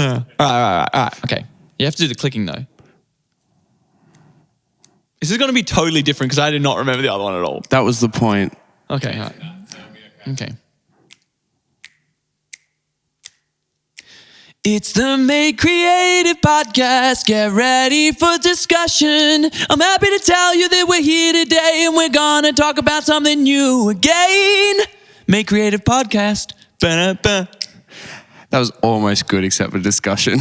All right. Okay. You have to do the clicking though. This is going to be totally different because I did not remember the other one at all. That was the point. Okay. All right. Okay. It's the Made Creative Podcast. Get ready for discussion. I'm happy to tell you that we're here today and we're going to talk about something new again. Made Creative Podcast. Ba-da-ba. That was almost good except for discussion.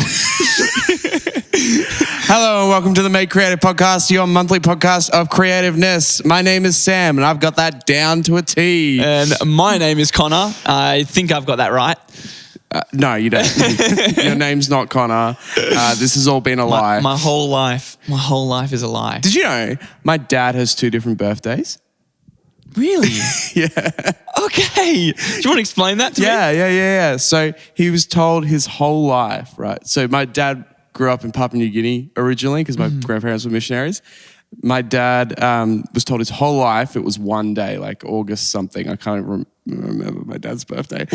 Hello and welcome to the Made Creative Podcast, your monthly podcast of creativeness. My name is Sam and I've got that down to a T. And my name is Connor. I think I've got that right. No, you don't. Your name's not Connor. This has all been a lie. My whole life is a lie. Did you know my dad has 2 different birthdays? Really? Yeah. Okay. Do you want to explain that to me? Yeah. So he was told his whole life, right? So my dad grew up in Papua New Guinea originally because my grandparents were missionaries. My dad was told his whole life it was one day, like August something. I can't remember my dad's birthday.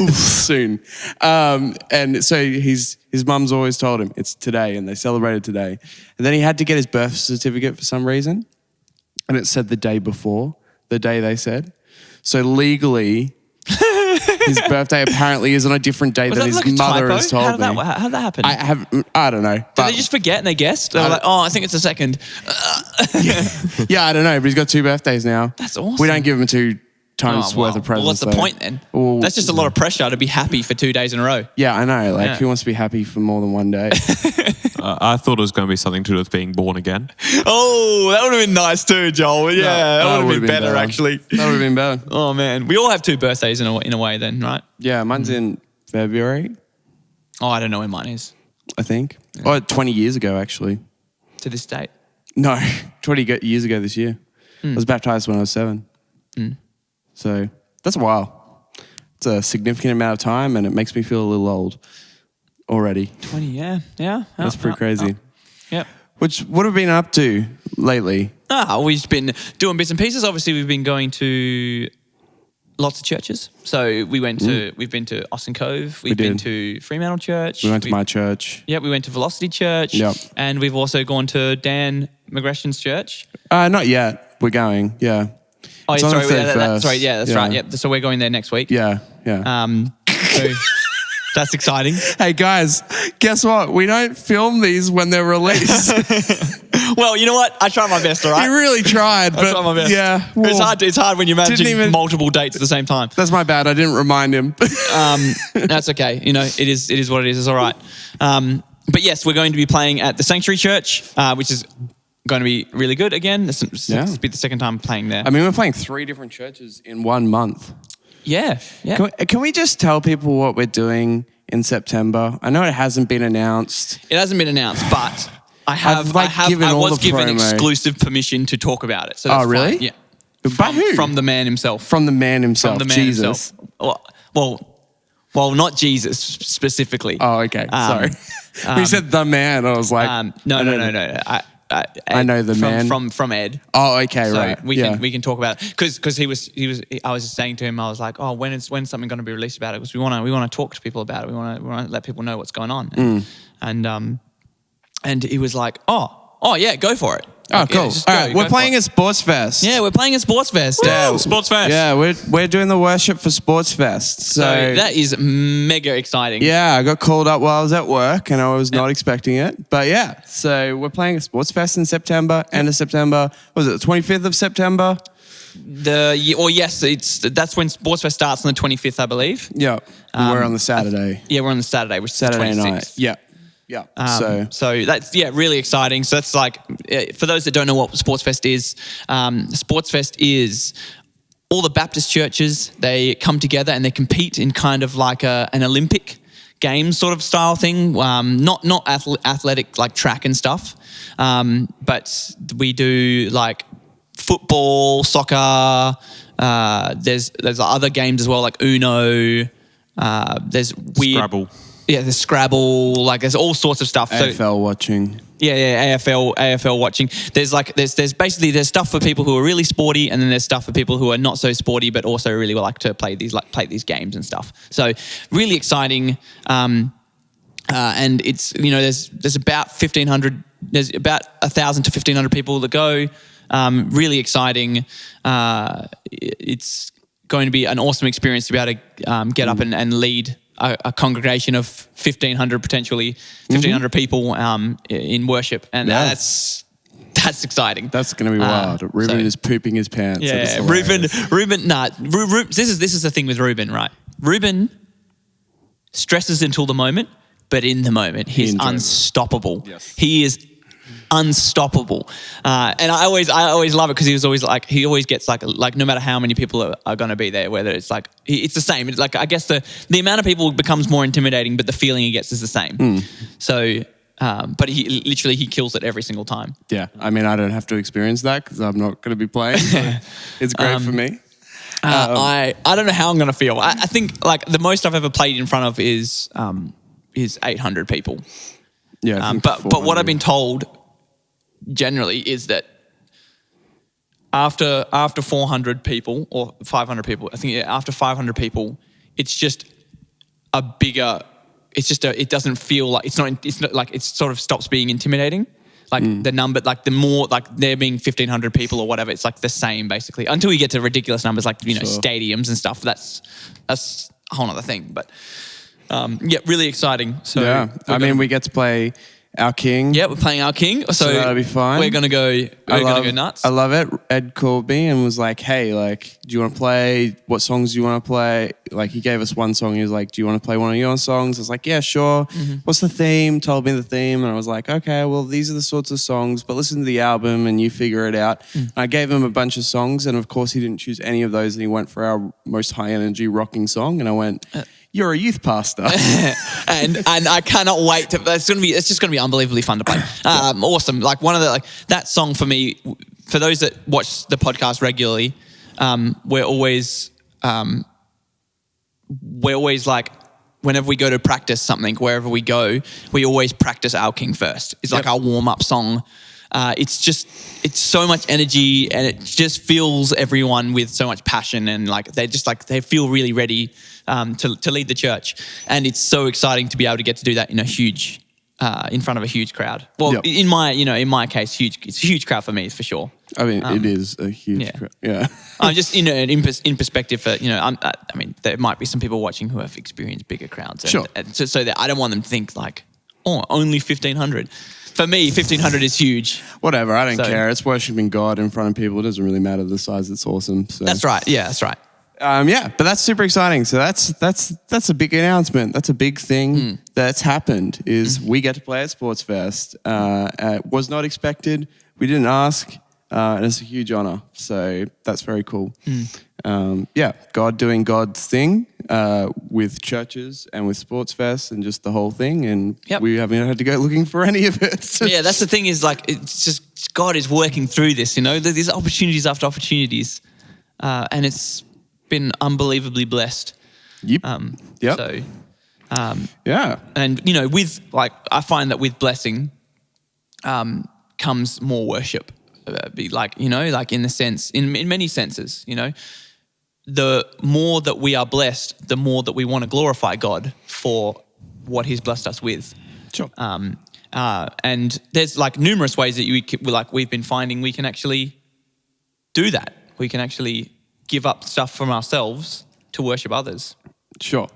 Soon. And so his mum's always told him it's today and they celebrated today. And then he had to get his birth certificate for some reason. And it said the day before, the day they said. So legally, his birthday apparently is on a different day than his mother has told me. How did that happen? I don't know. Did they just forget and they guessed? They were like, I think it's the second. Yeah, I don't know, but he's got 2 birthdays now. That's awesome. We don't give him 2 times worth of presents. Well, what's the point then? Well, that's just a lot of pressure to be happy for 2 days in a row. Yeah, I know. Who wants to be happy for more than one day? I thought it was going to be something to do with being born again. Oh, that would have been nice too, Joel. Yeah, that would have been better actually. That would have been better. Oh man, we all have 2 birthdays in a way then, right? Yeah, mine's in February. Oh, I don't know when mine is. I think. Yeah. 20 years ago actually. To this date? No, 20 years ago this year. I was baptized when I was 7. So that's a while. It's a significant amount of time and it makes me feel a little old already. 20, yeah. That's pretty crazy. Yep. What have we been up to lately? We've been doing bits and pieces. Obviously, we've been going to lots of churches. So we've been to Austin Cove. We've been to Fremantle Church. We went to my church. Yeah, we went to Velocity Church. Yep. And we've also gone to Dan McGression's church. Not yet. We're going, yeah. Oh, it's sorry. on the 31st. That's right. Yep. So we're going there next week. Yeah. So that's exciting. Hey guys, guess what? We don't film these when they're released. Well, you know what? I tried my best, all right? You really tried, but I tried my best. Yeah. Well, it's hard when you're managing multiple dates at the same time. That's my bad. I didn't remind him. That's okay. You know, it is what it is. It's all right. But yes, we're going to be playing at the Sanctuary Church, which is going to be really good again. This will be the second time playing there. I mean, we're playing 3 different churches in 1 month. Yeah. Can we just tell people what we're doing in September? I know it hasn't been announced. It hasn't been announced, but I was given exclusive permission to talk about it. So that's really? fine. Yeah. By who? From the man himself. From the man himself. Jesus. Well, not Jesus specifically. Oh, okay. Sorry. You said the man. I was like, no. I know the man from Ed. Oh, okay, so right. We can talk about it because he was. I was saying to him, I was like, oh, when's something going to be released about it? Because we want to talk to people about it. We want to let people know what's going on. And he was like, oh yeah, go for it. Oh, cool. All right, we're playing at Sports Fest. Yeah, we're playing at Sports Fest. Yeah, Sports Fest. Yeah, we're doing the worship for Sports Fest. So that is mega exciting. Yeah, I got called up while I was at work and I was not expecting it. But yeah, so we're playing at Sports Fest in September, end of September. Was it the 25th of September? That's when Sports Fest starts on the 25th, I believe. Yeah, we're on the Saturday. We're on the Saturday, which is Saturday the 26th. night. Yeah. Yeah. So that's really exciting. So that's like, for those that don't know what Sports Fest is, Sports Fest is all the Baptist churches, they come together and they compete in kind of like an Olympic Games sort of style thing. Not athletic like track and stuff, but we do like football, soccer. There's other games as well, like Uno. There's weird Scrabble. Yeah, there's Scrabble, like there's all sorts of stuff. AFL watching. Yeah, AFL watching. There's basically stuff for people who are really sporty, and then there's stuff for people who are not so sporty, but also really like to play these games and stuff. So really exciting. and it's there's about 1,500. There's about 1,000 to 1,500 people that go. Really exciting. It's going to be an awesome experience to be able to get up and lead a congregation of 1,500 potentially 1,500 people in worship, and that's exciting. That's going to be wild. Ruben is pooping his pants. Yeah, Ruben. This is the thing with Ruben, right? Ruben stresses until the moment, but in the moment he's unstoppable. Yes. He is unstoppable, and I always love it because he always gets like no matter how many people are going to be there, whether it's like it's the same. It's like I guess the amount of people becomes more intimidating, but the feeling he gets is the same. So. But he kills it every single time. Yeah, I mean, I don't have to experience that because I'm not going to be playing. So it's great for me. I don't know how I'm going to feel. I think like the most I've ever played in front of is 800 people. Yeah, I think but what 400. I've been told generally is that after 400 people or 500 people, I think after 500 people, it's just a bigger. It's just it doesn't feel like it's not like it sort of stops being intimidating. Like the number, like the more, like there being 1,500 people or whatever, it's like the same basically until you get to ridiculous numbers like stadiums and stuff. That's a whole other thing. But really exciting. So Yeah, I mean, we get to play our king. Yeah, we're playing our king, so that'll be fine. We're gonna go nuts. I love it. Ed called me and was like, "Hey, like, do you want to play? What songs do you want to play?" Like, he gave us one song. He was like, "Do you want to play one of your songs?" I was like, "Yeah, sure." What's the theme? Told me the theme, and I was like, "Okay, well, these are the sorts of songs, but listen to the album and you figure it out." And I gave him a bunch of songs, and of course, he didn't choose any of those, and he went for our most high energy rocking song, and I went. You're a youth pastor, and I cannot wait to. It's just gonna be unbelievably fun to play. Awesome, like one of the that song for me. For those that watch the podcast regularly, we're always like whenever we go to practice something, wherever we go, we always practice Our King first. It's like our warm up song. It's so much energy and it just fills everyone with so much passion and they feel really ready to lead the church, and it's so exciting to be able to get to do that in in front of a huge crowd. Well, in my case, it's a huge crowd for me for sure. I mean, it is a huge crowd. Yeah. I'm just in perspective for I mean, there might be some people watching who have experienced bigger crowds. Sure. And so that I don't want them to think like, oh, only 1,500. For me, 1,500 is huge. Whatever, I don't care. It's worshiping God in front of people. It doesn't really matter the size. It's awesome. So. That's right. Yeah, that's right. But that's super exciting. So that's a big announcement. That's a big thing that's happened. Is we get to play at Sports Fest. It was not expected. We didn't ask, and it's a huge honor. So that's very cool. God doing God's thing with churches and with Sports Fest and just the whole thing. And we haven't had to go looking for any of it. Yeah, that's the thing is like it's just God is working through this. There's opportunities after opportunities, and it's been unbelievably blessed. Yep. So, and with I find that with blessing, comes more worship. In the sense, in many senses, the more that we are blessed, the more that we want to glorify God for what He's blessed us with. Sure. And there's numerous ways that we've been finding we can actually do that. We can actually give up stuff from ourselves to worship others. Sure.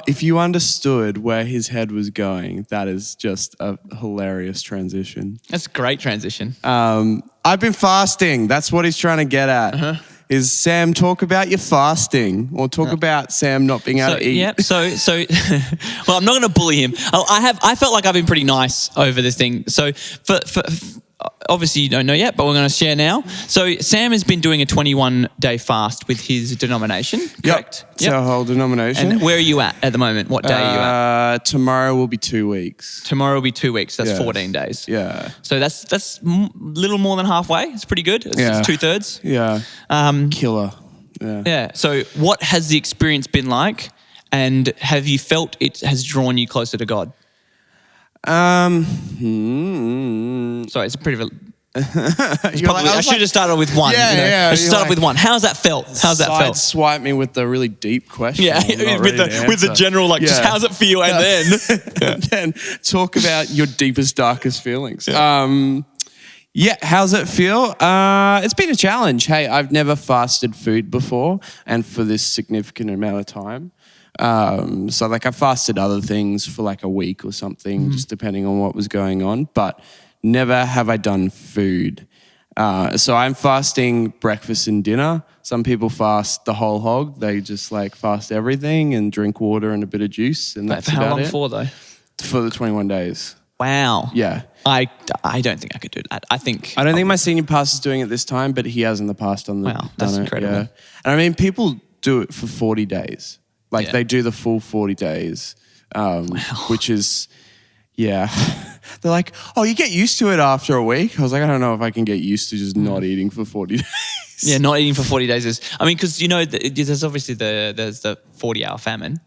If you understood where his head was going, that is just a hilarious transition. That's a great transition. I've been fasting. That's what he's trying to get at. Is Sam, talk about your fasting or talk about Sam not being able to eat. Yeah. So, well, I'm not going to bully him. I felt like I've been pretty nice over this thing. So for obviously you don't know yet, but we're going to share now. So Sam has been doing a 21-day fast with his denomination, correct? Yep. It's our whole denomination. And where are you at the moment? What day are you at? Tomorrow will be 2 weeks. Tomorrow will be 2 weeks. That's 14 days. Yeah. So that's little more than halfway. It's pretty good. It's 2/3. Yeah. Killer. Yeah. Yeah. So what has the experience been like? And have you felt it has drawn you closer to God? Sorry, it's a pretty You're like, I should have started with one. Yeah, you know? yeah, I should you're start like- with one. How's that felt? How's that felt? Swipe me with the really deep question. Yeah, I'm not with ready to the answer. general, like, just Yeah. how's it feel? And then, And then talk about your deepest, darkest feelings. Yeah, how's it feel? It's been a challenge. Hey, I've never fasted food before, and for this significant amount of time. So like I fasted other things for like a week or something, just depending on what was going on, but never have I done food. So I'm fasting breakfast and dinner. Some people fast the whole hog. They just like fast everything and drink water and a bit of juice, and that's for how about long it. for though? For the 21 days. Wow. Yeah. I don't think I could do that. I I don't think my senior pastor's doing it this time, but he has in the past on the Wow, that's done it, incredible. Yeah. And I mean, people do it for 40 days. Like Yeah. they do the full 40 days, which is, yeah. They're like, oh, you get used to it after a week. I was like, I don't know if I can get used to just not eating for 40 days. Yeah, not eating for 40 days is. I mean, because you know, there's obviously there's the 40-hour famine.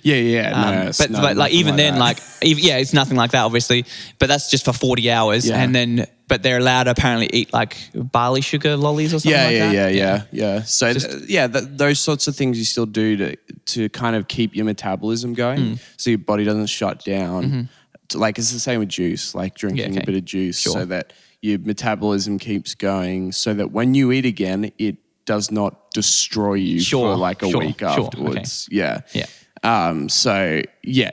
Yeah. No, it's But like nothing even then, that. like it's nothing like that, obviously. But that's just for 40 hours, Yeah. and then but they're allowed to apparently eat like barley sugar lollies or something like that. Yeah. So those sorts of things you still do to kind of keep your metabolism going, so your body doesn't shut down. Like it's the same with juice, like drinking okay. a bit of juice, Sure. so that your metabolism keeps going, so that when you eat again, it does not destroy you Sure, for like a sure, week sure, afterwards. Yeah. Yeah. So yeah.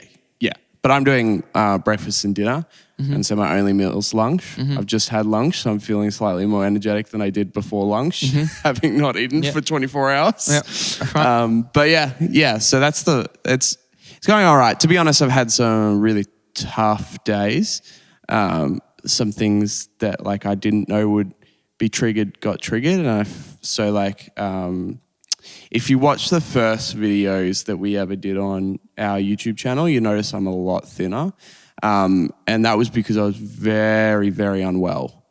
But I'm doing breakfast and dinner, and so my only meal is lunch. I've just had lunch, so I'm feeling slightly more energetic than I did before lunch, having not eaten Yeah. for 24 hours. Yeah, that's right. But yeah. So it's going all right. To be honest, I've had some really tough days. Some things that like I didn't know would be triggered got triggered, and if you watch the first videos that we ever did on our YouTube channel, you notice I'm a lot thinner. And that was because I was very, very unwell.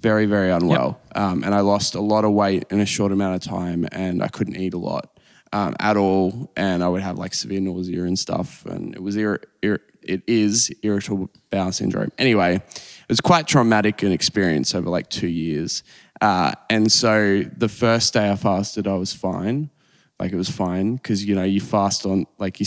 Very, very unwell. And I lost a lot of weight in a short amount of time, and I couldn't eat a lot at all. And I would have like severe nausea and stuff. And it was it is irritable bowel syndrome. Anyway, it was quite traumatic an experience over like 2 years. And so the first day I fasted, I was fine. Like it was fine because, you know, you fast on, like you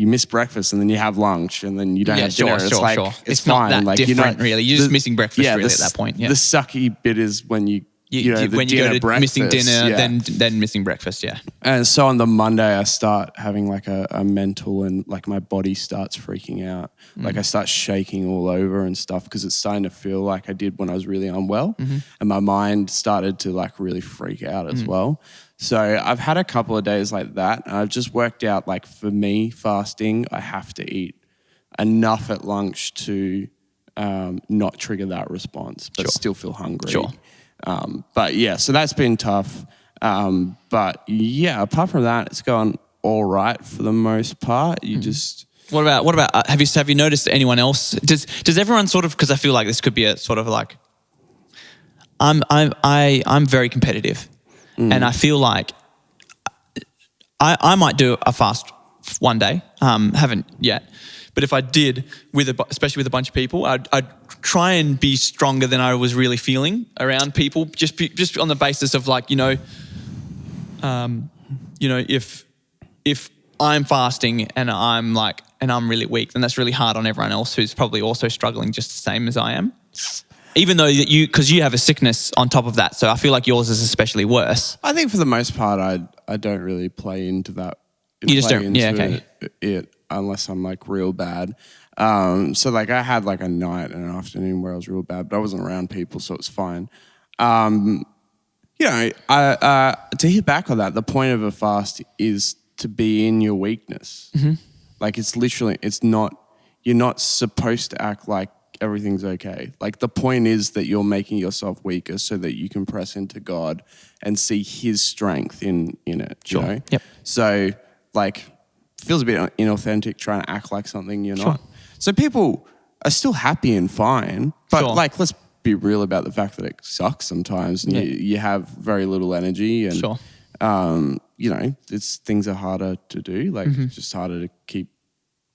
miss breakfast and then you have lunch and then you don't have dinner. Sure. It's not fine. that like, different, really. You're just missing breakfast, really, at that point. Yeah. The sucky bit is when the when you go to breakfast, missing dinner, yeah. then missing breakfast. Yeah. And so on the Monday, I start having like a mental and like my body starts freaking out. Like I start shaking all over and stuff because it's starting to feel like I did when I was really unwell. And my mind started to like really freak out as well. So I've had a couple of days like that. And I've just worked out like for me fasting, I have to eat enough at lunch to not trigger that response, but still feel hungry. Sure. But yeah, so that's been tough. But yeah, apart from that, it's gone all right for the most part. You just What about have you noticed anyone else? Does everyone sort of, because I feel like this could be a sort of like I'm very competitive, and I feel like I might do a fast one day. Haven't yet, but if I did, especially with a bunch of people, I'd try and be stronger than I was really feeling around people. Just on the basis of like if I'm fasting and I'm really weak, then that's really hard on everyone else who's probably also struggling just the same as I am. Even though because you have a sickness on top of that, so I feel like yours is especially worse. I think for the most part, I don't really play into that. You just don't, yeah, okay. It unless I'm like real bad. So like I had like a night and an afternoon where I was real bad, but I wasn't around people, so it's fine. To hit back on that, the point of a fast is to be in your weakness. Like you're not supposed to act like everything's okay. Like the point is that you're making yourself weaker so that you can press into God and see His strength in it. Sure. You know? Yep. So like feels a bit inauthentic trying to act like something you're not. So people are still happy and fine, but like let's be real about the fact that it sucks sometimes and you have very little energy and things are harder to do, like it's just harder to keep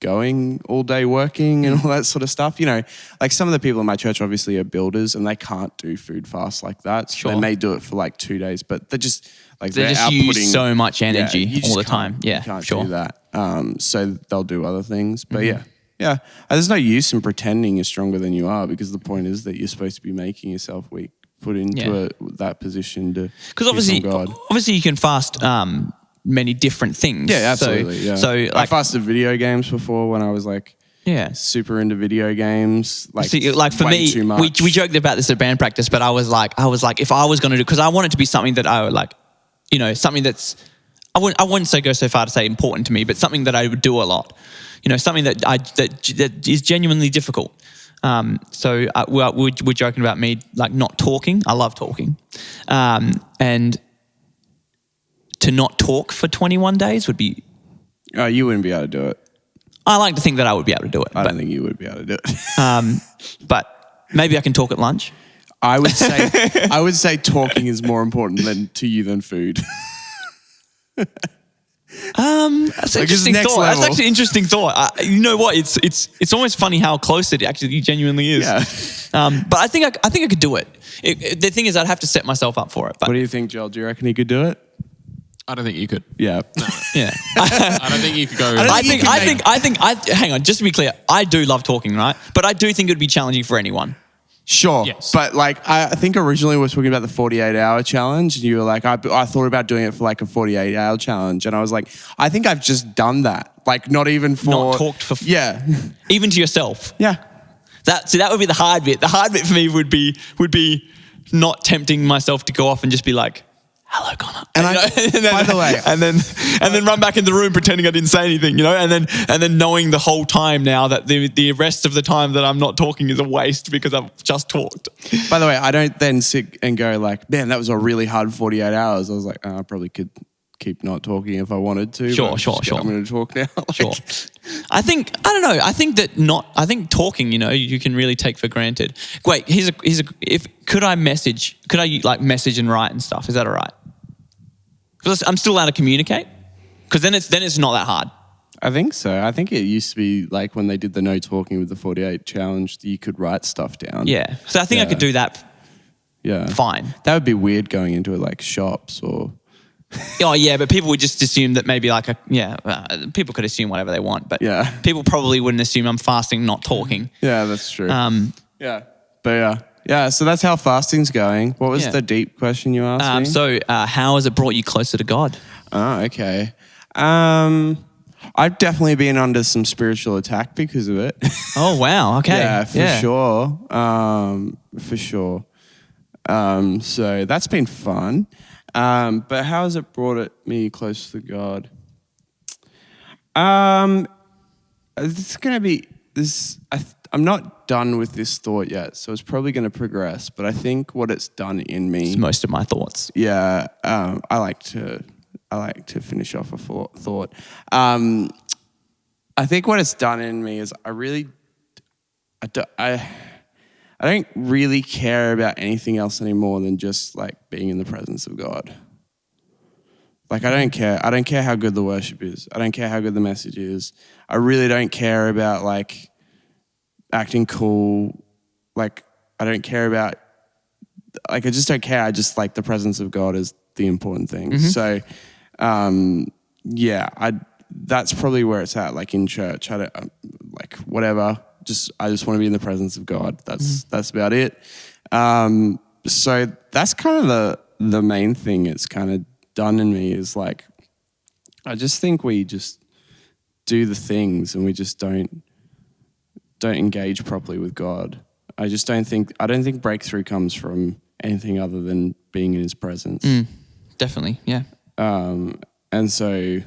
going all day working and all that sort of stuff. You know, like some of the people in my church obviously are builders and they can't do food fast like that. So Sure. they may do it for like 2 days, but they're just like They they're just use so much energy you just all the can't- time. Yeah, you can't sure. do that. So they'll do other things. But Mm-hmm. yeah. There's no use in pretending you're stronger than you are because the point is that you're supposed to be making yourself weak, put into that position to Because hear from God. obviously you can fast many different things. Yeah, absolutely. So I like, fasted video games before when I was like yeah. super into video games. Like, See, like for way me, too much. we joked about this at band practice, but I was like, if I was going to do, because I want it to be something that I would like, you know, something that's, I wouldn't say go so far to say important to me, but something that I would do a lot, you know, something that is genuinely difficult. So we're joking about me like not talking. I love talking, and to not talk for 21 days would be. Oh, you wouldn't be able to do it. I like to think that I would be able to do it, I but, don't think you would be able to do it. but maybe I can talk at lunch. I would say talking is more important to you than food. That's an Like, it's interesting next thought. That's level. actually an interesting thought. You know what? It's almost funny how close it actually genuinely is. Yeah. But I think I could do it. The thing is, I'd have to set myself up for it. But What do you think, Joel? Do you reckon he could do it? I don't think you could. Yeah. yeah, I don't think you could go. hang on. Just to be clear, I do love talking, right? But I do think it would be challenging for anyone. Sure. Yes. But like, I think originally we were talking about the 48-hour challenge and you were like, I thought about doing it for like a 48-hour challenge. And I was like, I think I've just done that. Like not even for. Not talked for. Yeah. Even to yourself. Yeah. That would be the hard bit. The hard bit for me would be not tempting myself to go off and just be like, hello, Connor. And then, by the way, and then run back in the room pretending I didn't say anything, you know, and then knowing the whole time now that the rest of the time that I'm not talking is a waste because I've just talked. by the way, I don't then sit and go like, man, that was a really hard 48 hours. I was like, I probably could keep not talking if I wanted to. Sure. I'm going to talk now. Like, Sure. I think talking, you know, you can really take for granted. Wait, could I message and write and stuff? Is that all right? Because I'm still allowed to communicate. Because then it's not that hard. I think so. I think it used to be like when they did the no talking with the 48 challenge, you could write stuff down. Yeah. So I think I could do that Yeah. fine. That would be weird going into like shops or. Oh yeah, but people would just assume that maybe people could assume whatever they want, but Yeah. people probably wouldn't assume I'm fasting, not talking. Yeah, that's true. Yeah. But yeah. So that's how fasting's going. What was Yeah. the deep question you asked me? So how has it brought you closer to God? Oh, okay. I've definitely been under some spiritual attack because of it. Oh wow, okay. Yeah, for sure. For sure. So that's been fun. But how has it brought me closer to God? It's going to be this. I'm not done with this thought yet, so it's probably going to progress. But I think what it's done in me. It's most of my thoughts. Yeah, I like to finish off a thought. I think what it's done in me is I don't really care about anything else anymore than just like being in the presence of God. Like I don't care. I don't care how good the worship is. I don't care how good the message is. I really don't care about like acting cool. Like I don't care about like I just don't care. I just like the presence of God is the important thing. So that's probably where it's at. Like in church, I don't like whatever. I just want to be in the presence of God. That's about it. So that's kind of the main thing it's kind of done in me is like, I just think we just do the things and we just don't engage properly with God. I don't think breakthrough comes from anything other than being in his presence. Definitely, yeah. And so,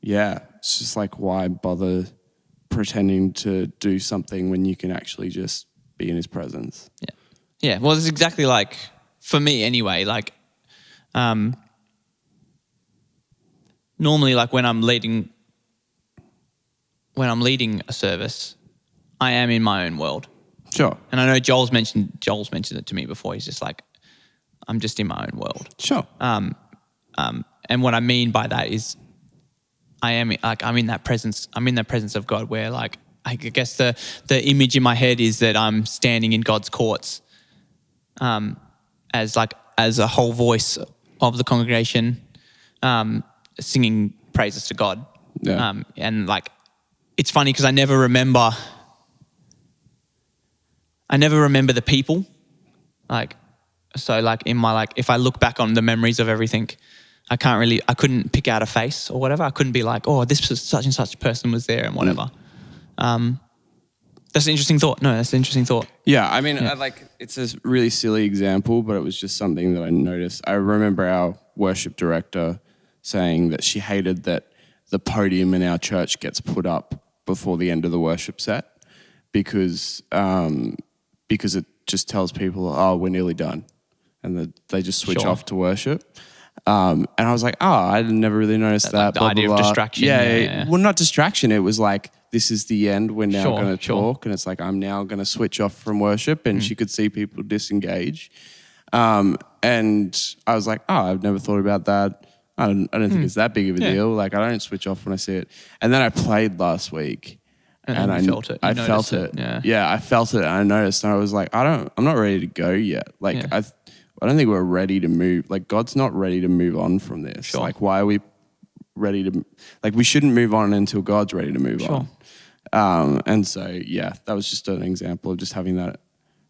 yeah, it's just like, why bother pretending to do something when you can actually just be in his presence? Yeah. Well, it's exactly like, for me anyway, like, normally like when I'm leading a service, I am in my own world. Sure. And I know Joel's mentioned it to me before. He's just like, I'm just in my own world. Sure. And what I mean by that is I'm in that presence. I'm in the presence of God, where like I guess the image in my head is that I'm standing in God's courts, as a whole voice of the congregation, singing praises to God. Yeah. And like, it's funny because I never remember the people. Like, so like in my, like, if I look back on the memories of everything, I couldn't pick out a face or whatever. I couldn't be like, oh, this such and such person was there and whatever. That's an interesting thought. No, that's an interesting thought. Yeah, I mean, it's a really silly example, but it was just something that I noticed. I remember our worship director saying that she hated that the podium in our church gets put up before the end of the worship set because it just tells people, oh, we're nearly done, and they just switch Sure. off to worship. And I was like, oh, I never really noticed that. Like the idea of distraction. Yeah. Well, not distraction. It was like, this is the end. We're now Sure, going to sure. talk. And it's like, I'm now going to switch off from worship. And she could see people disengage. And I was like, oh, I've never thought about that. I don't think it's that big of a deal. Like, I don't switch off when I see it. And then I played last week. And then you felt it. You I felt noticed it. it. Yeah, I felt it. And I noticed. And I was like, I'm not ready to go yet. Like, Yeah. I don't think we're ready to move. Like, God's not ready to move on from this. Sure. Like, why are we ready to, like, we shouldn't move on until God's ready to move Sure. on. And so, yeah, that was just an example of just having that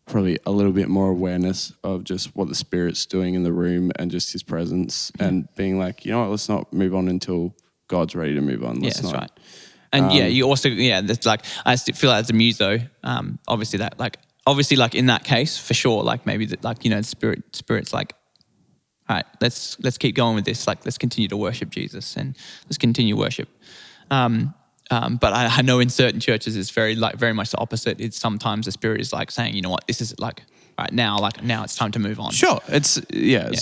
probably a little bit more awareness of just what the Spirit's doing in the room and just His presence and being like, you know what, let's not move on until God's ready to move on. Yeah, Let's that's not. right. And you also, that's like, I still feel like as a muse though, obviously like in that case, for sure, like maybe that, like, you know, the Spirit's like, all right, let's keep going with this. Like, let's continue to worship Jesus and let's continue worship. But I know in certain churches it's very much the opposite. It's sometimes the Spirit is like saying, you know what, this is like, right now it's time to move on. Sure, it's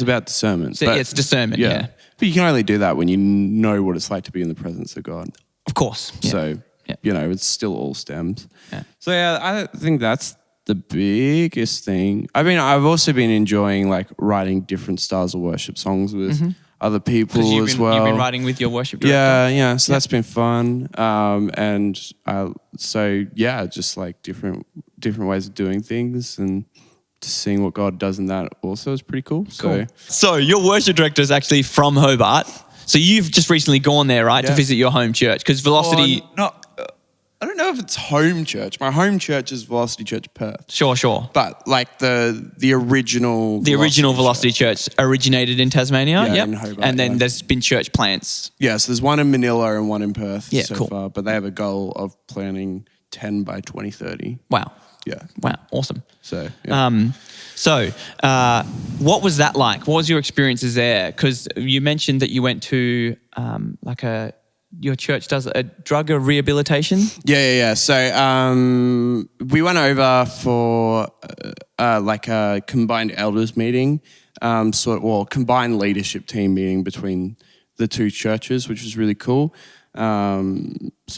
about discernment. So, it's discernment, yeah. But you can only do that when you know what it's like to be in the presence of God. Of course. Yeah. So, Yeah. you know, it's still all stems. Yeah. So, yeah, I think that's the biggest thing. I mean, I've also been enjoying like writing different styles of worship songs with other people as well. You've been writing with your worship director. Yeah. So that's been fun. Just like different ways of doing things and just seeing what God does in that also is pretty cool. So your worship director is actually from Hobart. So you've just recently gone there, right, to Yeah. visit your home church? Because Velocity... I don't know if it's home church. My home church is Velocity Church Perth. Sure. But like the original Velocity Church originated in Tasmania. Yeah, Yep. in Hobart, And then yeah. there's been church plants. Yeah, so there's one in Manila and one in Perth Yeah, so cool. far. But they have a goal of planning 10 by 2030. Wow. Yeah. Wow. Awesome. So, yeah. What was that like? What was your experiences there? Because you mentioned that you went to your church does a drug rehabilitation. Yeah. So we went over for like a combined elders meeting, combined leadership team meeting between the two churches, which was really cool. So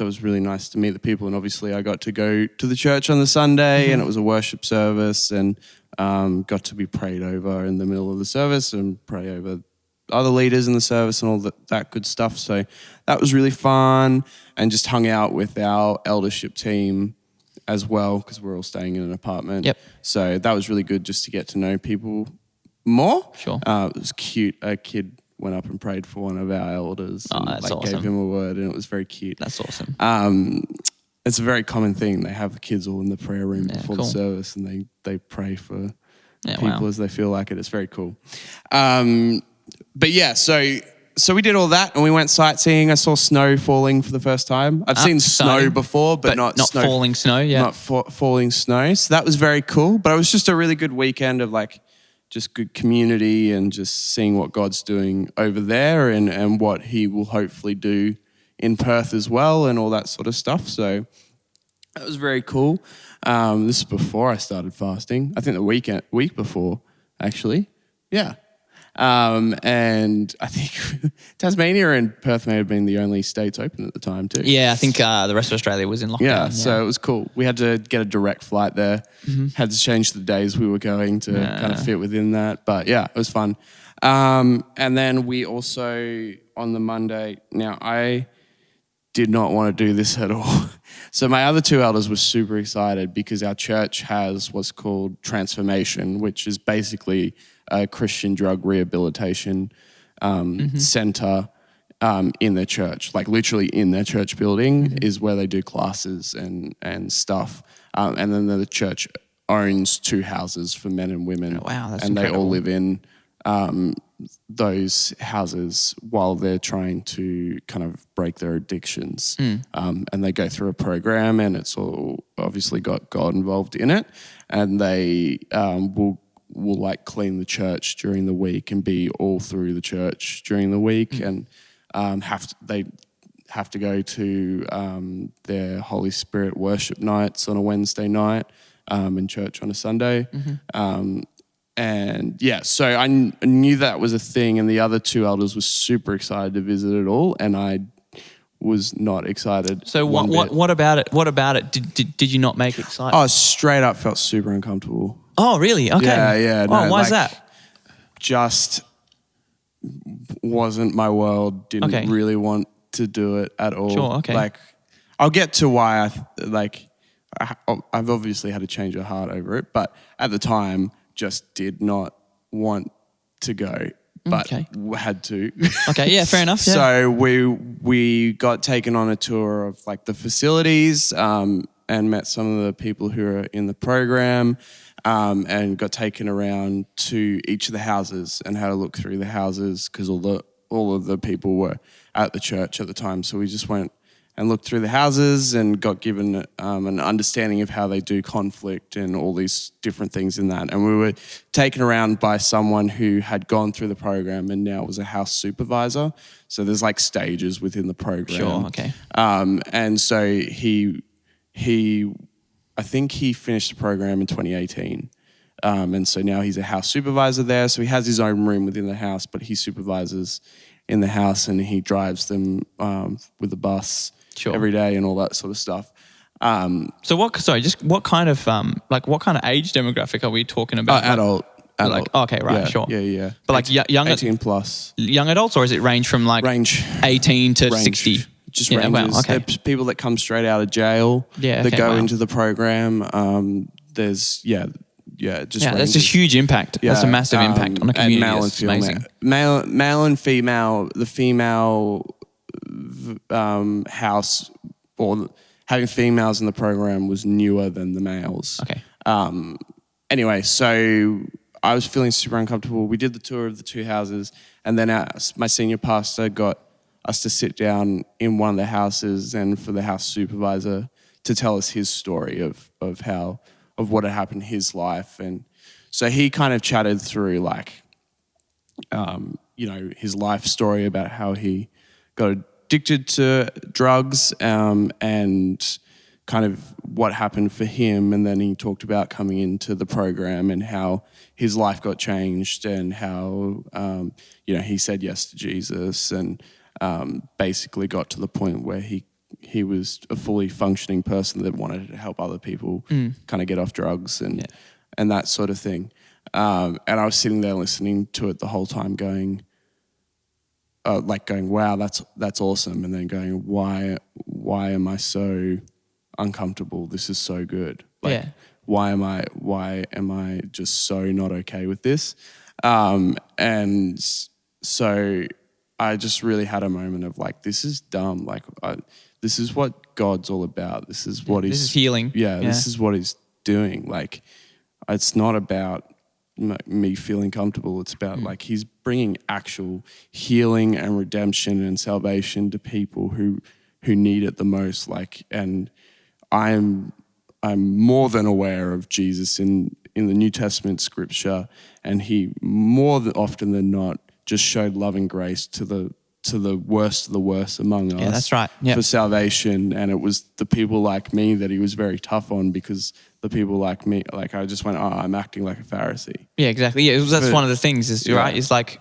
it was really nice to meet the people, and obviously I got to go to the church on the Sunday, and it was a worship service, and got to be prayed over in the middle of the service and pray over other leaders in the service and all that good stuff. So that was really fun, and just hung out with our eldership team as well because we're all staying in an apartment. Yep. So that was really good just to get to know people more. Sure. It was cute. A kid went up and prayed for one of our elders and that's awesome. gave him a word, and it was very cute. That's awesome. It's a very common thing. They have the kids all in the prayer room before cool. the service, and they pray for Yeah, people wow. as they feel like it. It's very cool. But yeah, so we did all that, and we went sightseeing. I saw snow falling for the first time. I've seen snow exciting. before, but not falling snow. Yeah. not falling snow. So that was very cool. But it was just a really good weekend of like just good community and just seeing what God's doing over there and what He will hopefully do in Perth as well and all that sort of stuff. So that was very cool. This is before I started fasting. I think the week before, actually. Yeah. And I think Tasmania and Perth may have been the only states open at the time too. Yeah, I think the rest of Australia was in lockdown. Yeah, so it was cool. We had to get a direct flight there. Had to change the days we were going to kind of fit within that. But yeah, it was fun. And then we also, on the Monday, now did not want to do this at all. So my other two elders were super excited because our church has what's called Transformation, which is basically a Christian drug rehabilitation center in their church. Like literally in their church building is where they do classes and stuff. And then the church owns 2 houses for men and women. Oh, wow, that's and incredible. they all live in those houses while they're trying to kind of break their addictions. And they go through a program, and it's all obviously got God involved in it. And they will like clean the church during the week and be all through the church during the week, and they have to go to their Holy Spirit worship nights on a Wednesday night and church on a Sunday. And yeah, so I knew that was a thing, and the other 2 elders were super excited to visit it all, and I was not excited. So what about it? What about it? Did you not make it exciting? Oh, straight up felt super uncomfortable. Oh, really? Okay. Yeah. Oh, No, why is like, that? Just wasn't my world. Didn't really want to do it at all. Sure, okay. Like, I'll get to why I've obviously had to change of heart over it, but at the time, just did not want to go, but had to. Okay, yeah, fair enough. Yeah. So we got taken on a tour of like the facilities and met some of the people who are in the program, and got taken around to each of the houses and had a look through the houses because all of the people were at the church at the time. So we just went and looked through the houses and got given an understanding of how they do conflict and all these different things in that. And we were taken around by someone who had gone through the program and now was a house supervisor. So there's like stages within the program. Sure, okay. And so I think he finished the program in 2018. And so now he's a house supervisor there. So he has his own room within the house, but he supervises in the house and he drives them with the bus every day and all that sort of stuff. So what kind of what kind of age demographic are we talking about? Adult. Like, okay, right, yeah, sure. Yeah. But like young 18 plus. Young adults, or is it range from like 18 to 60? Just Yeah, ranges. wow, okay. There's people that come straight out of jail that go into the program. There's just that's a huge impact. That's a massive impact on a community. And male and It's female. amazing. Male and female. The female house or having females in the program was newer than the males. Okay. Anyway, so I was feeling super uncomfortable. We did the tour of the 2 houses, and then my senior pastor got us to sit down in one of the houses and for the house supervisor to tell us his story of what had happened in his life. And so he kind of chatted through his life story about how he got addicted to drugs and kind of what happened for him. And then he talked about coming into the program and how his life got changed and how, he said yes to Jesus and basically got to the point where he was a fully functioning person that wanted to help other people kind of get off drugs and that sort of thing. And I was sitting there listening to it the whole time going, wow, that's awesome. And then going, why am I so uncomfortable? This is so good. Why am I just so not okay with this? And so I just really had a moment of like, this is dumb. Like, this is what God's all about. This is what this is healing. Yeah, this is what he's doing. Like, it's not about me feeling comfortable. It's about like he's bringing actual healing and redemption and salvation to people who need it the most. Like, and I'm more than aware of Jesus in the New Testament scripture, and he more often than not just showed love and grace to the worst of the worst among us. Yeah, that's right. Yep. For salvation. And it was the people like me that he was very tough on, because the people like me, like I just went, I'm acting like a Pharisee. Yeah, exactly. Yeah, that's one of the things is right. Is like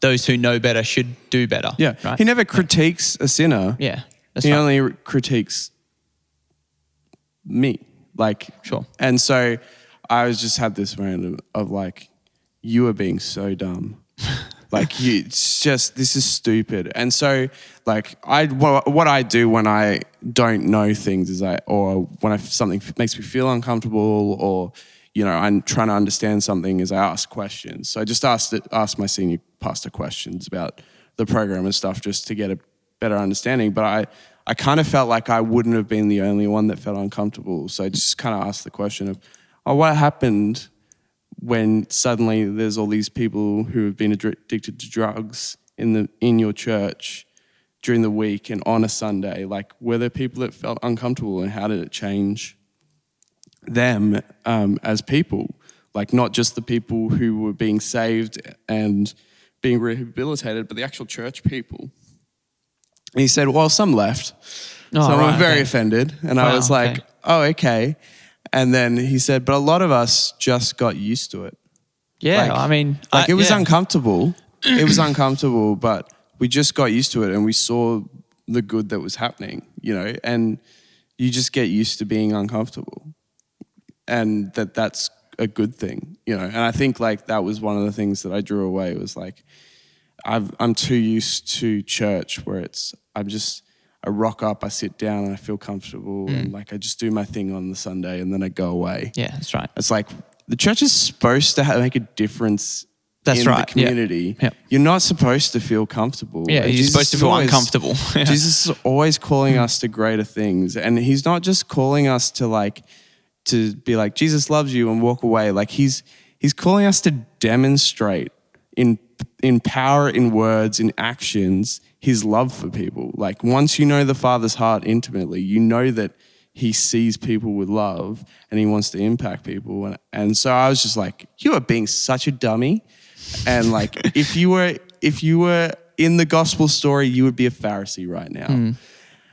those who know better should do better. Yeah. Right? He never critiques a sinner. Yeah. That's He right. only critiques me. Like, Sure. And so I was just had this moment of like, you are being so dumb. Like it's just, this is stupid. And so like what I do when I don't know things is when something makes me feel uncomfortable, or, you know, I'm trying to understand something, is I ask questions. So I just asked my senior pastor questions about the program and stuff just to get a better understanding. But I kind of felt like I wouldn't have been the only one that felt uncomfortable. So I just kind of asked the question of, what happened when suddenly there's all these people who have been addicted to drugs in your church during the week and on a Sunday? Like, were there people that felt uncomfortable, and how did it change them as people? Like, not just the people who were being saved and being rehabilitated, but the actual church people. And he said, well, some left. Some were very offended. And I was like, oh, okay. And then he said, but a lot of us just got used to it. Yeah, like, I mean... Like, it was uncomfortable. It was uncomfortable, but we just got used to it, and we saw the good that was happening, you know, and you just get used to being uncomfortable, and that's a good thing, you know. And I think like that was one of the things that I drew away, was like, I'm too used to church where I rock up, I sit down, and I feel comfortable, and like I just do my thing on the Sunday, and then I go away. Yeah, that's right. It's like the church is supposed to make a difference in the community. Yeah. You're not supposed to feel comfortable. Yeah, you're supposed to feel uncomfortable. Yeah. Jesus is always calling us to greater things, and he's not just calling us to be like, Jesus loves you and walk away. Like he's calling us to demonstrate in power, in words, in actions, his love for people. Like, once you know the Father's heart intimately, you know that he sees people with love and he wants to impact people. And so I was just like, you are being such a dummy. And like, if you were in the gospel story, you would be a Pharisee right now.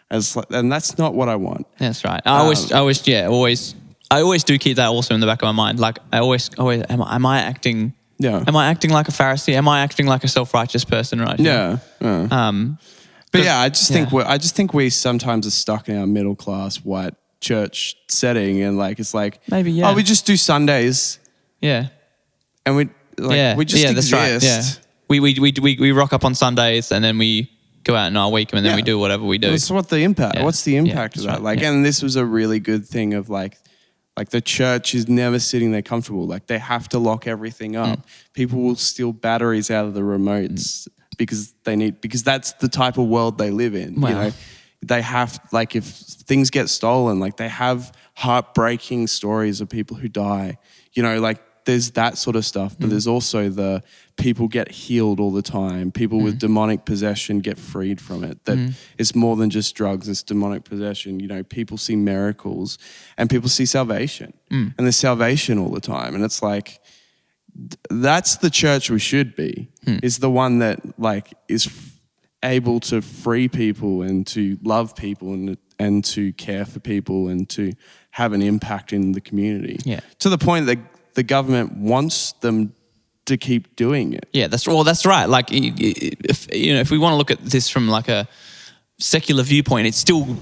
And that's not what I want. That's right. I always do keep that also in the back of my mind. Like, I always am I acting... Yeah. Am I acting like a Pharisee? Am I acting like a self-righteous person right now? Yeah. But yeah, I just think we sometimes are stuck in our middle class white church setting, and like it's like, maybe, yeah. Oh, we just do Sundays. Yeah. And we just exist. That's right. Yeah. We rock up on Sundays, and then we go out in our week, and then we do whatever we do. What's the impact? Yeah. What's the impact of that? Right. Like, and this was a really good thing of like the church is never sitting there comfortable. Like, they have to lock everything up. People will steal batteries out of the remotes because that's the type of world they live in. Wow. You know, they have, like, if things get stolen, like they have heartbreaking stories of people who die, you know, like there's that sort of stuff, but there's also the people get healed all the time. People with demonic possession get freed from it. That it's more than just drugs, it's demonic possession. You know, people see miracles and people see salvation and there's salvation all the time. And it's like, that's the church we should be. Is the one that like is able to free people and to love people and to care for people and to have an impact in the community. Yeah. To the point that the government wants them to keep doing it. Yeah, that's right. Like, if we want to look at this from like a secular viewpoint, it's still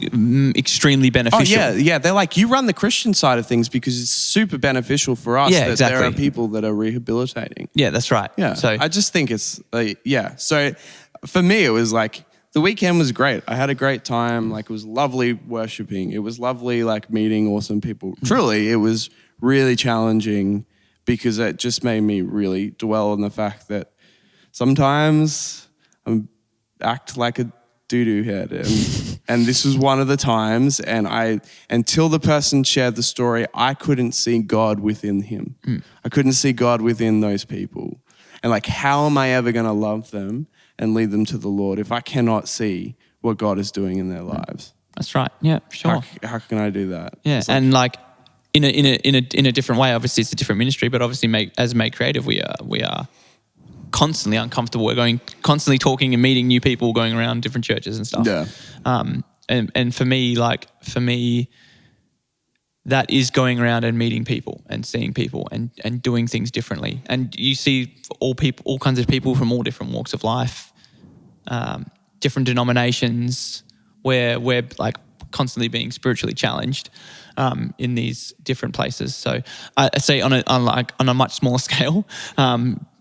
extremely beneficial. Oh yeah. They're like, you run the Christian side of things because it's super beneficial for us. Yeah, that exactly. There are people that are rehabilitating. Yeah, that's right. Yeah. So I just think it's So for me, it was like, the weekend was great. I had a great time. Like, it was lovely worshiping. It was lovely, like, meeting awesome people. Truly, it was really challenging because it just made me really dwell on the fact that sometimes I act like a doo-doo head. And this was one of the times, and until the person shared the story, I couldn't see God within him. I couldn't see God within those people. And like, how am I ever going to love them and lead them to the Lord if I cannot see what God is doing in their lives? that's right. Yeah, sure. How can I do that? Yeah, It's like, and like in a different way. Obviously, it's a different ministry, but obviously, as Made Creative, we are constantly uncomfortable. We're constantly talking and meeting new people, going around different churches and stuff. Yeah. And for me, that is going around and meeting people and seeing people and doing things differently. And you see all kinds of people from all different walks of life, different denominations, where we're like constantly being spiritually challenged in these different places. So I say on a much smaller scale,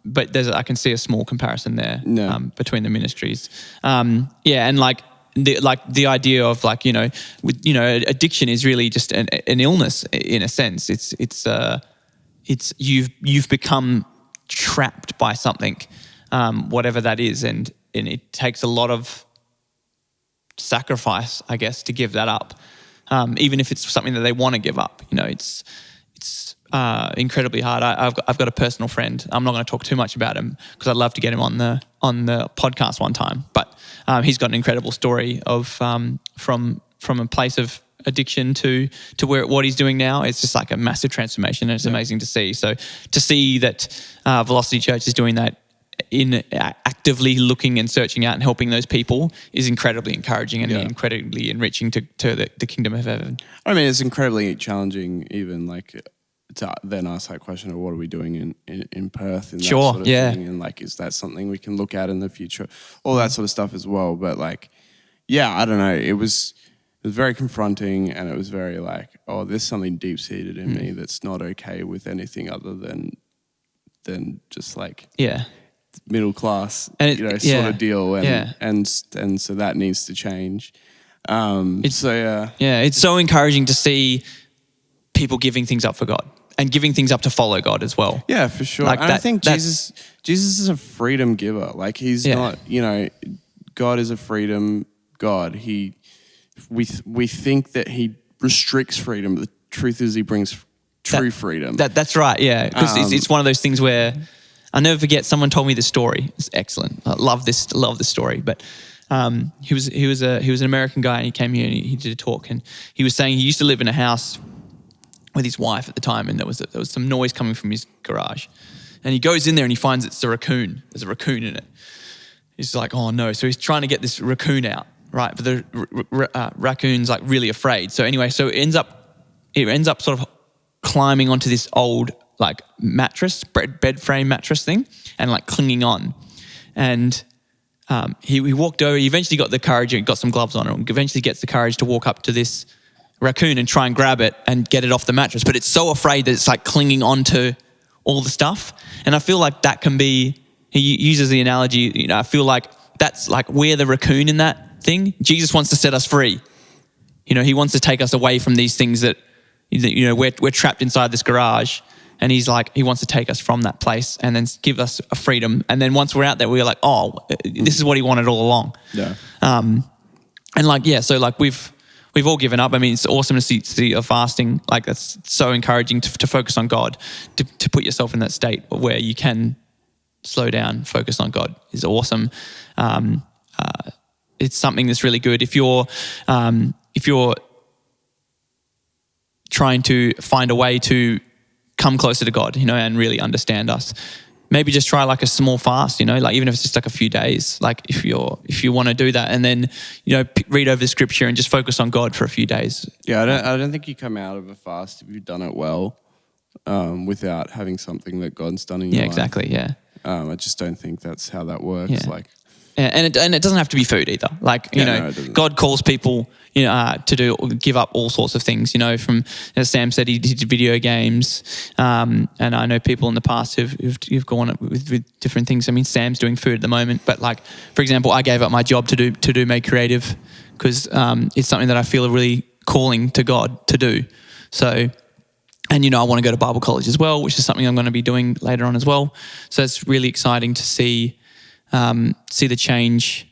but I can see a small comparison there No. between the ministries. And like the idea of like, addiction is really just an illness in a sense. It's you've become trapped by something, whatever that is, and it takes a lot of sacrifice, I guess, to give that up. Even if it's something that they want to give up, it's incredibly hard. I've got a personal friend. I'm not going to talk too much about him because I'd love to get him on the podcast one time. But he's got an incredible story of from a place of addiction to what he's doing now. It's just like a massive transformation, and it's amazing to see. So to see that Velocity Church is doing that, in actively looking and searching out and helping those people, is incredibly encouraging and incredibly enriching to the kingdom of heaven. I mean, it's incredibly challenging even like to then ask that question of what are we doing in Perth and that Sure, sort of yeah. thing, and like, is that something we can look at in the future? All that sort of stuff as well. But like, yeah, I don't know. It was very confronting, and it was very like, oh, there's something deep seated in me that's not okay with anything other than just like middle class, and sort of deal, and yeah. so that needs to change. It's so encouraging to see people giving things up for God and giving things up to follow God as well. Yeah, for sure. Like and I think Jesus is a freedom giver. Like he's not, God is a freedom God. We think that he restricts freedom, but the truth is he brings true freedom. That's right, yeah. Because it's one of those things where I'll never forget, someone told me this story. It's excellent. I love this story. But he was an American guy, and he came here and he did a talk, and he was saying he used to live in a house with his wife at the time, and there was some noise coming from his garage, and he goes in there and he finds it's a raccoon. There's a raccoon in it. He's like, oh no! So he's trying to get this raccoon out, right? But the raccoon's like really afraid. So anyway, it ends up sort of climbing onto this old like mattress, bed frame mattress thing, and like clinging on. And he walked over. He eventually got the courage and got some gloves on, and eventually gets the courage to walk up to this raccoon and try and grab it and get it off the mattress. But it's so afraid that it's like clinging onto all the stuff. And I feel like that can be, he uses the analogy, I feel like that's like we're the raccoon in that thing. Jesus wants to set us free. He wants to take us away from these things that, we're trapped inside this garage, and he wants to take us from that place and then give us a freedom. And then once we're out there, we're like, oh, this is what he wanted all along. Yeah. So we've all given up. I mean, it's awesome to see a fasting. Like, that's so encouraging to focus on God, to put yourself in that state where you can slow down, focus on God is awesome. It's something that's really good. If you're trying to find a way to come closer to God, and really understand us, maybe just try like a small fast, like even if it's just like a few days, like if you want to do that, and then, read over the scripture and just focus on God for a few days. Yeah, I don't think you come out of a fast if you've done it well, without having something that God's done in your life. Yeah, exactly. Yeah. I just don't think that's how that works. Yeah. Like, and it doesn't have to be food either. Like, no, it doesn't. God calls people, to give up all sorts of things, from, as Sam said, he did video games. And I know people in the past who've gone with different things. I mean, Sam's doing food at the moment, but like, for example, I gave up my job to do Made Creative because it's something that I feel a really calling to God to do. So, and I want to go to Bible college as well, which is something I'm going to be doing later on as well. So it's really exciting to see the change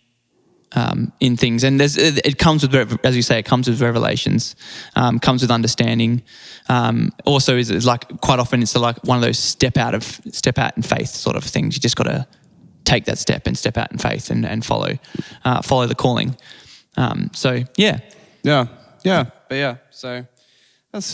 in things. And it comes with, as you say, it comes with revelations, comes with understanding. Also is like quite often it's like one of those step out in faith sort of things. You just got to take that step and step out in faith and follow the calling. So yeah. Yeah. But yeah, so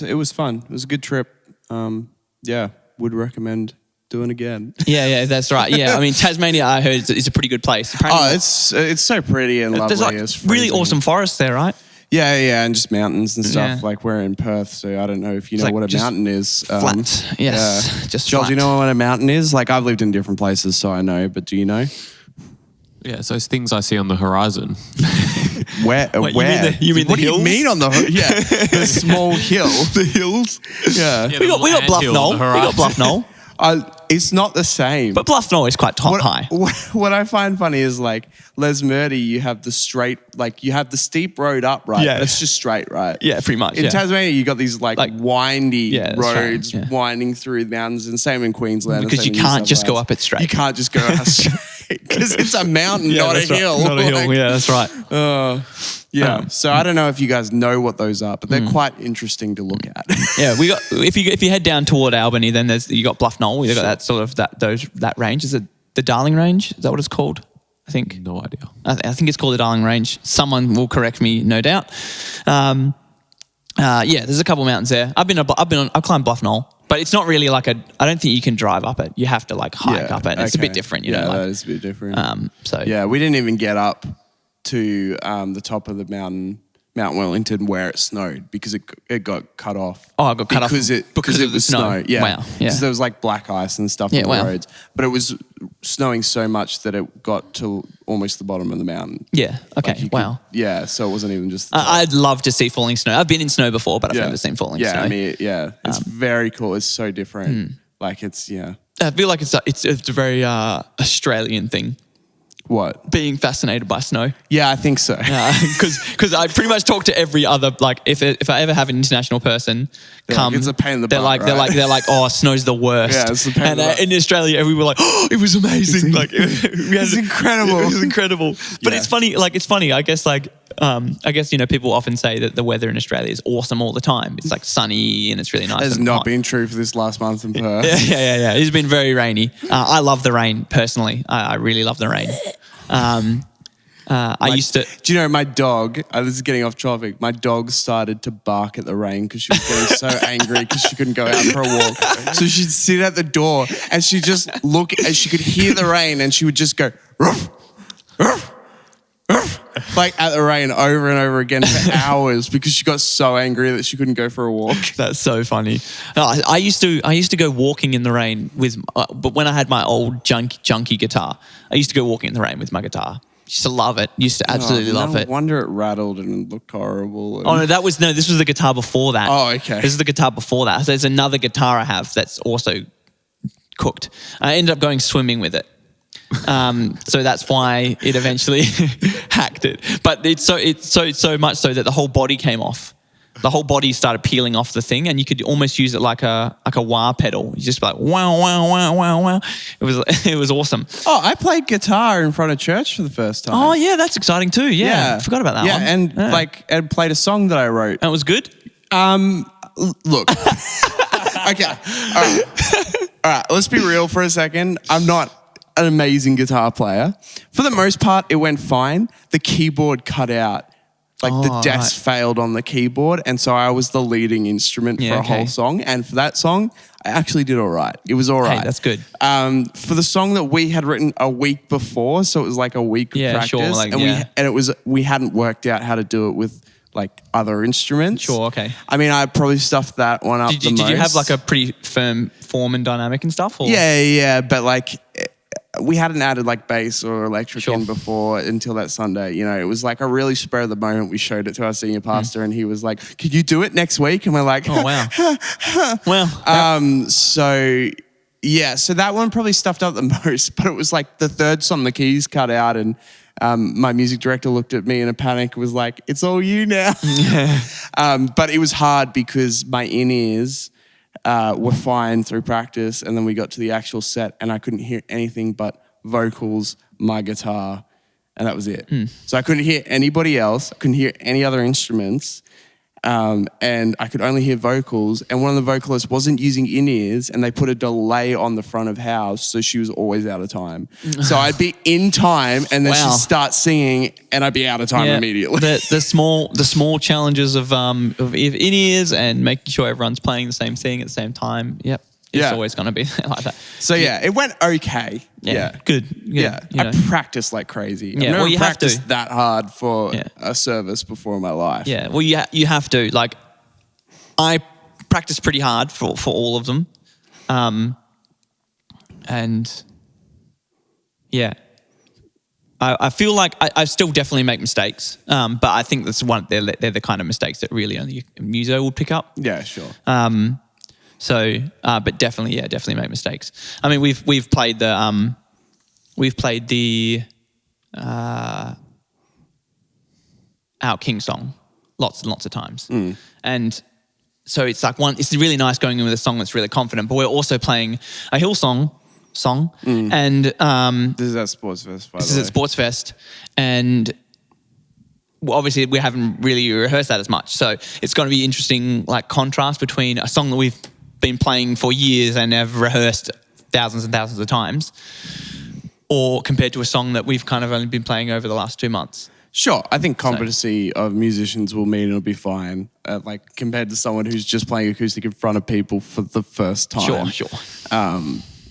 it was fun. It was a good trip. Would recommend doing again. Yeah, that's right. Yeah, I mean, Tasmania, I heard, is a pretty good place. Apparently, it's so pretty and lovely. There's like it's really awesome forests there, right? Yeah, and just mountains and stuff. Yeah. Like, we're in Perth, so I don't know if you know like what a just mountain is. Flat, yes. Yeah. Just Joel, flat. do you know what a mountain is? Like, I've lived in different places, so I know, but do you know? Yeah, it's those things I see on the horizon. Where? What, where? you mean what the do hills? you mean on the the small hill? The hills? Yeah. We got Bluff Knoll. We got Bluff Knoll. it's not the same. But Bluff Knoll is quite top high. What I find funny is like Les Murdy, you have the straight, like you have the steep road up, right? Yeah. It's just straight, right? Yeah, pretty much. In yeah. Tasmania, you got these like windy Yeah, that's right, roads yeah. winding through the mountains, and same in Queensland. and Because same you in New can't South just go Wales. up it straight. You can't just go up straight because it's a mountain, not a that's right. hill. Not a hill. Like, Yeah, that's right. yeah. So I don't know if you guys know what those are, but they're quite interesting to look at. Yeah, we got if you head down toward Albany, then you got Bluff Knoll. You got that sort of that range. Is it the Darling Range? Is that what it's called? I think. No idea. I think it's called the Darling Range. Someone will correct me, no doubt. Yeah, there's a couple mountains there. I've climbed Bluff Knoll, but it's not really like I don't think you can drive up it. You have to like hike up it. And It's a bit different, you know. that is a bit different. So Yeah, we didn't even get up to the top of the mountain, Mount Wellington, where it snowed because it got cut off. Oh, it got cut off because it of the was snow. Yeah, Wow, yeah. because there was like black ice and stuff Yeah, on wow. the roads, but it was snowing so much that it got to almost the bottom of the mountain. yeah, okay, Like you wow. could- yeah, so it wasn't even just. The top. I'd love to see falling snow. I've been in snow before, but I've never seen falling yeah, snow. I mean, it's very cool. It's so different. Like it's I feel like it's a very Australian thing, what? being fascinated by snow. Yeah, I think so. Because I pretty much talk to every other, like if I ever have an international person come, it's a pain in the they're butt, like right? they're like oh, snow's the worst. Yeah, it's a pain in and the butt. in Australia we were like, oh, it was amazing. Like It's incredible. It was incredible. But Yeah. it's funny. Like it's funny. I guess you know people often say that the weather in Australia is awesome all the time. It's like sunny and it's really nice. That's and not hot. been true for this last month in Perth. Yeah. It's been very rainy. I love the rain personally. I really love the rain. I used to. Do you know my dog? This is getting off topic. My dog started to bark at the rain because she was getting so angry because she couldn't go out for a walk. So she'd sit at the door and she'd just look, and she could hear the rain, and she would just go ruff, ruff, ruff, like at the rain over and over again for hours because she got so angry that she couldn't go for a walk. That's so funny. No, I used to go walking in the rain with, but when I had my old junky guitar, I used to go walking in the rain with my guitar. Used to love it. Used to absolutely love it. No wonder it rattled and it looked horrible. And Oh no, this was the guitar before that. Oh, okay. This is the guitar before that. So there's another guitar I have that's also cooked. I ended up going swimming with it. So that's why it eventually hacked it. But it's so much so that the whole body came off. The whole body started peeling off the thing, and you could almost use it like a wah pedal. You just like wow wow wow wow wow. It was awesome. Oh, I played guitar in front of church for the first time. Oh yeah, that's exciting too. Yeah, I forgot about that. Yeah, one. and and played a song that I wrote. that was good. Look. Okay. All right. Let's be real for a second. I'm not an amazing guitar player. For the most part, it went fine. The keyboard cut out. Like the desk failed on the keyboard, and so I was the leading instrument for a whole song. And for that song, I actually did all right. It was all right. Hey, that's good. For the song that we had written a week before, so it was like a week of practice, sure, like, and we hadn't worked out how to do it with like other instruments. Sure, okay. I mean, I probably stuffed that one up. Did you have like a pretty firm form and dynamic and stuff? Or? Yeah, but like we hadn't added like bass or electric Sure. in before until that Sunday. You know, it was like a really spur of the moment. We showed it to our senior pastor, and he was like, "Could you do it next week?" And we're like, Oh wow. Well, So yeah, so that one probably stuffed up the most, but it was like the third song, the keys cut out, and my music director looked at me in a panic and was like, "It's all you now." But it was hard because my in-ears were fine through practice, and then we got to the actual set and I couldn't hear anything but vocals, my guitar, and that was it. So I couldn't hear anybody else, I couldn't hear any other instruments. And I could only hear vocals, and one of the vocalists wasn't using in-ears, and they put a delay on the front of house, so she was always out of time. So I'd be in time, and then Wow. she'd start singing, and I'd be out of time immediately. The small challenges of in-ears and making sure everyone's playing the same thing at the same time. Yep. It's Yeah. always going to be like that. So yeah, it went okay. Yeah. Good. Yeah, You know. I practiced like crazy. Yeah, I've never well, you have to. practiced that hard for Yeah. a service before in my life. Yeah, well, you have to. Like, I practice pretty hard for all of them, and yeah, I feel like I still definitely make mistakes, but I think that's they're the kind of mistakes that really only a muso would pick up. Yeah, sure. So, but definitely make mistakes. I mean, we've played the Our King song lots and lots of times, and so it's like it's really nice going in with a song that's really confident. But we're also playing a Hillsong song, and This is at Sports Fest, by the way. this is at Sports Fest, and obviously we haven't really rehearsed that as much. So it's going to be interesting, like contrast between a song that we've been playing for years and have rehearsed thousands and thousands of times, or compared to a song that we've kind of only been playing over the last 2 months. Sure, I think competency of musicians will mean it'll be fine, like compared to someone who's just playing acoustic in front of people for the first time. Sure.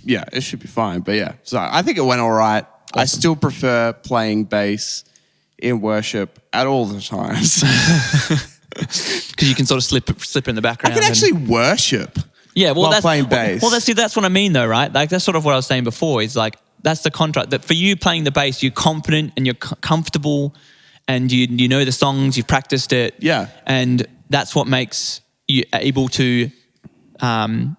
Yeah, it should be fine. But yeah, so I think it went all right. I still prefer playing bass in worship at all the times. Because you can sort of slip in the I background. can actually worship. Yeah, well, while that's playing bass. Well, that's what I mean, though, right? Like that's sort of what I was saying before. Is like that's the contract that for you playing the bass, you're confident and you're comfortable, and you know the songs, you've practiced it. Yeah. And that's what makes you able to. I'm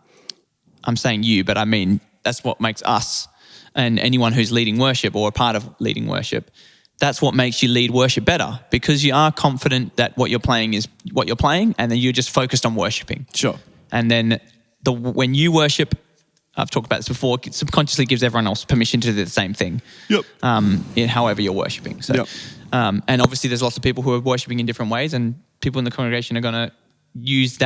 saying you, but I mean that's what makes us and anyone who's leading worship or a part of leading worship. That's what makes you lead worship better, because you are confident that what you're playing is what you're playing, and then you're just focused on worshiping. Sure. And then when you worship, I've talked about this before, it subconsciously gives everyone else permission to do the same thing. Yep. In however you're worshiping. So, Yep. And obviously there's lots of people who are worshiping in different ways, and people in the congregation are going to use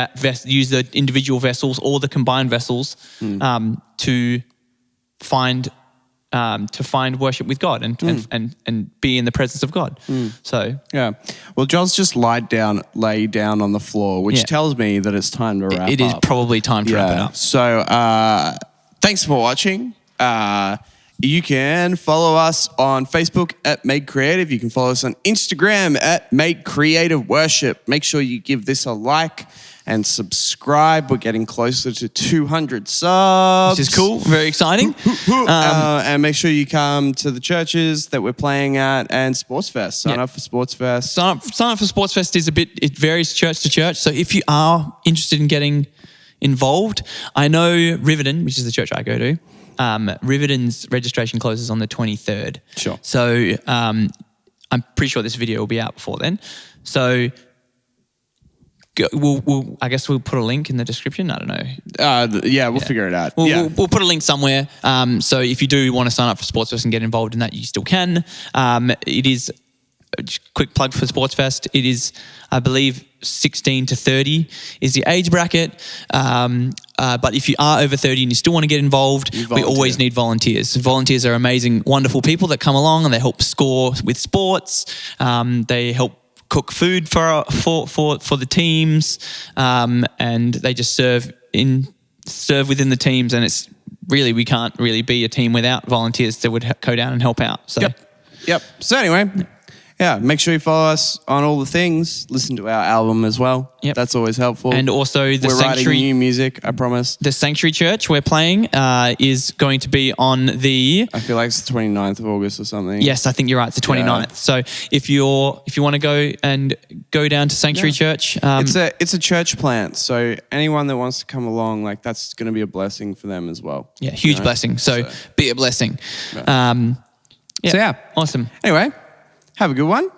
use the individual vessels or the combined vessels to find worship with God and be in the presence of God. So Yeah. Well, Joel's just lay down on the floor, which Yeah. tells me that it's time to wrap it is up. probably time to wrap it up. So thanks for watching. You can follow us on Facebook at Made Creative. You can follow us on Instagram at Made Creative Worship. Make sure you give this a like and subscribe. We're getting closer to 200 subs. Which is cool. Very exciting. And make sure you come to the churches that we're playing at and Sports Fest. Sign Yeah. up for Sports Fest. Sign up for Sports Fest it varies church to church. So if you are interested in getting involved, I know Riverton, which is the church I go to, Riverton's registration closes on the 23rd. Sure. So I'm pretty sure this video will be out before then. So I guess we'll put a link in the description. I don't know. Yeah, we'll figure it out. We'll put a link somewhere. So if you do want to sign up for Sports Fest and get involved in that, you still can. It is a quick plug for Sports Fest. It is, I believe, 16 to 30 is the age bracket. But if you are over 30 and you still want to get involved, we always need volunteers. Volunteers are amazing, wonderful people that come along and they help score with sports. They help cook food for the teams, and they just serve within the teams. And it's really, we can't really be a team without volunteers that would go down and help out. So. Yep. So anyway, yeah, make sure you follow us on all the things. Listen to our album as well. Yep. That's always helpful. And also the we're writing Sanctuary new music, I promise. The Sanctuary Church we're playing is going to be on the... I feel like it's the 29th of August or something. Yes, I think you're right. It's the 29th. Yeah. So if you want to go down to Sanctuary Church... It's a church plant. So anyone that wants to come along, like that's going to be a blessing for them as well. Yeah, huge blessing. So be a blessing. Yeah. So yeah. Awesome. Anyway, have a good one.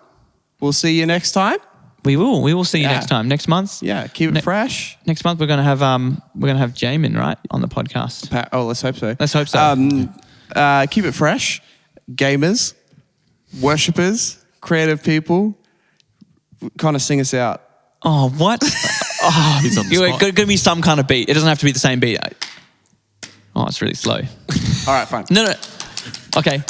We'll see you next time. We will see you next time. Next month. Yeah, keep it fresh. Next month we're gonna have Jamin, right, on the podcast. Let's hope so. Let's hope so. Keep it fresh. Gamers, worshippers, creative people. Kind of sing us out. Oh, what? Oh, He's on the you're spot. going to be some kind of beat. It doesn't have to be the same beat. Oh, it's really slow. All right, fine. No. Okay.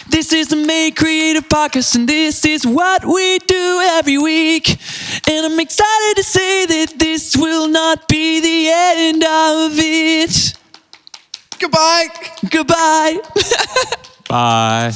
This is the Made Creative Podcast, and this is what we do every week. And I'm excited to say that this will not be the end of it. Goodbye. Goodbye. Bye.